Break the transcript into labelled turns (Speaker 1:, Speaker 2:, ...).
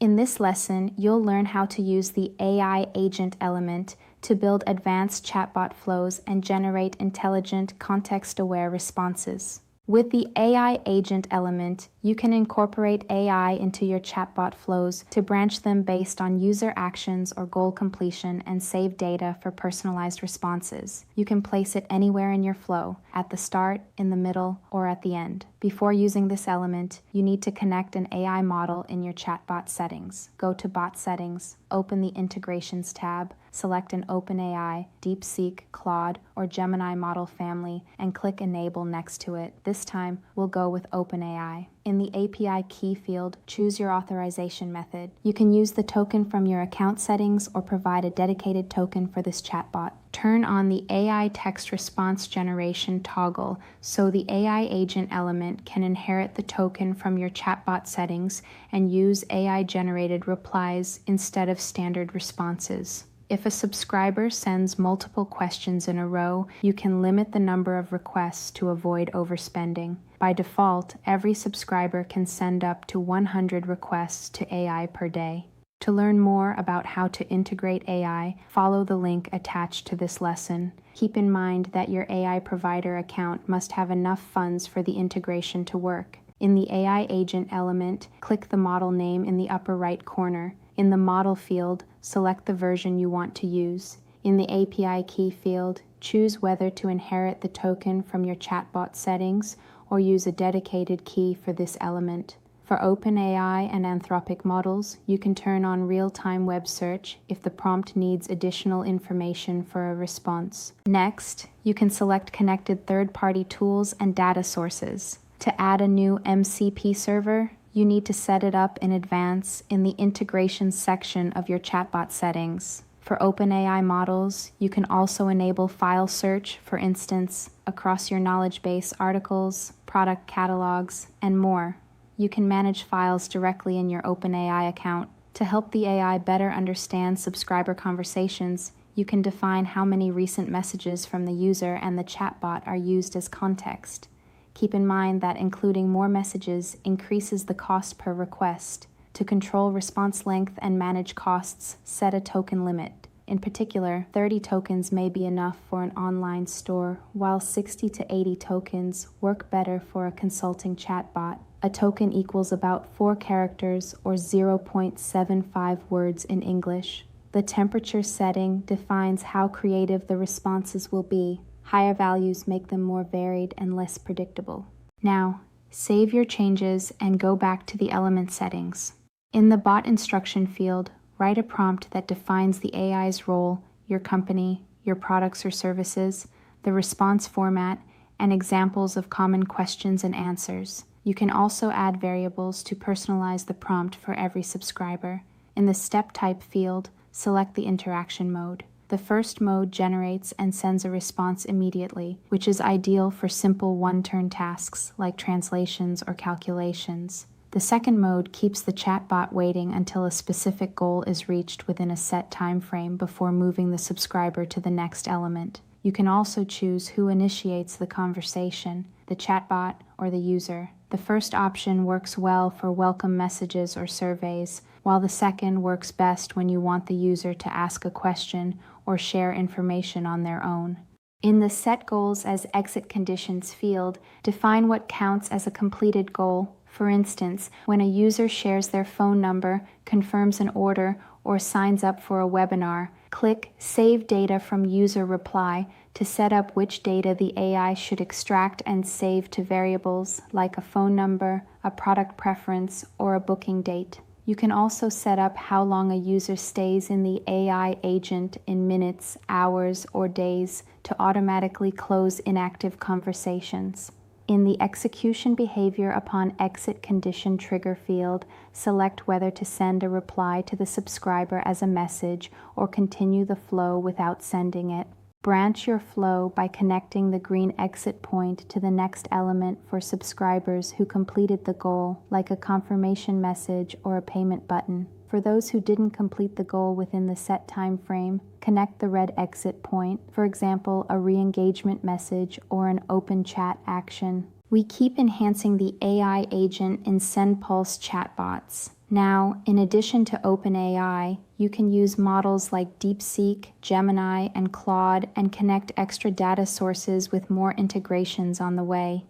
Speaker 1: In this lesson, you'll learn how to use the AI agent element to build advanced chatbot flows and generate intelligent, context-aware responses. With the AI agent element, you can incorporate AI into your chatbot flows to branch them based on user actions or goal completion and save data for personalized responses. You can place it anywhere in your flow, at the start, in the middle, or at the end. Before using this element, you need to connect an AI model in your chatbot settings. Go to Bot Settings, open the Integrations tab, select an OpenAI, DeepSeek, Claude, or Gemini model family, and click Enable next to it. This time, we'll go with OpenAI. In the API key field, choose your authorization method. You can use the token from your account settings or provide a dedicated token for this chatbot. Turn on the AI text response generation toggle so the AI agent element can inherit the token from your chatbot settings and use AI-generated replies instead of standard responses. If a subscriber sends multiple questions in a row, you can limit the number of requests to avoid overspending. By default, every subscriber can send up to 100 requests to AI per day. To learn more about how to integrate AI, follow the link attached to this lesson. Keep in mind that your AI provider account must have enough funds for the integration to work. In the AI agent element, click the model name in the upper right corner. In the model field, select the version you want to use. In the API key field, choose whether to inherit the token from your chatbot settings or use a dedicated key for this element. For OpenAI and Anthropic models, you can turn on real-time web search if the prompt needs additional information for a response. Next, you can select connected third-party tools and data sources. To add a new MCP server, you need to set it up in advance in the integrations section of your chatbot settings. For OpenAI models, you can also enable file search, for instance, across your knowledge base articles, product catalogs, and more. You can manage files directly in your OpenAI account. To help the AI better understand subscriber conversations, you can define how many recent messages from the user and the chatbot are used as context. Keep in mind that including more messages increases the cost per request. To control response length and manage costs, set a token limit. In particular, 30 tokens may be enough for an online store, while 60 to 80 tokens work better for a consulting chatbot. A token equals about 4 characters or 0.75 words in English. The temperature setting defines how creative the responses will be. Higher values make them more varied and less predictable. Now, save your changes and go back to the element settings. In the bot instruction field, write a prompt that defines the AI's role, your company, your products or services, the response format, and examples of common questions and answers. You can also add variables to personalize the prompt for every subscriber. In the step type field, select the interaction mode. The first mode generates and sends a response immediately, which is ideal for simple one-turn tasks like translations or calculations. The second mode keeps the chatbot waiting until a specific goal is reached within a set time frame before moving the subscriber to the next element. You can also choose who initiates the conversation, the chatbot or the user. The first option works well for welcome messages or surveys, while the second works best when you want the user to ask a question or share information on their own. In the Set Goals as Exit Conditions field, define what counts as a completed goal. For instance, when a user shares their phone number, confirms an order, or signs up for a webinar, click Save Data from User Reply to set up which data the AI should extract and save to variables like a phone number, a product preference, or a booking date. You can also set up how long a user stays in the AI agent in minutes, hours, or days to automatically close inactive conversations. In the Execution Behavior upon Exit Condition Trigger field, select whether to send a reply to the subscriber as a message or continue the flow without sending it. Branch your flow by connecting the green exit point to the next element for subscribers who completed the goal, like a confirmation message or a payment button. For those who didn't complete the goal within the set time frame, connect the red exit point, for example, a re-engagement message or an open chat action. We keep enhancing the AI agent in SendPulse chatbots. Now, in addition to OpenAI, you can use models like DeepSeek, Gemini, and Claude and connect extra data sources with more integrations on the way.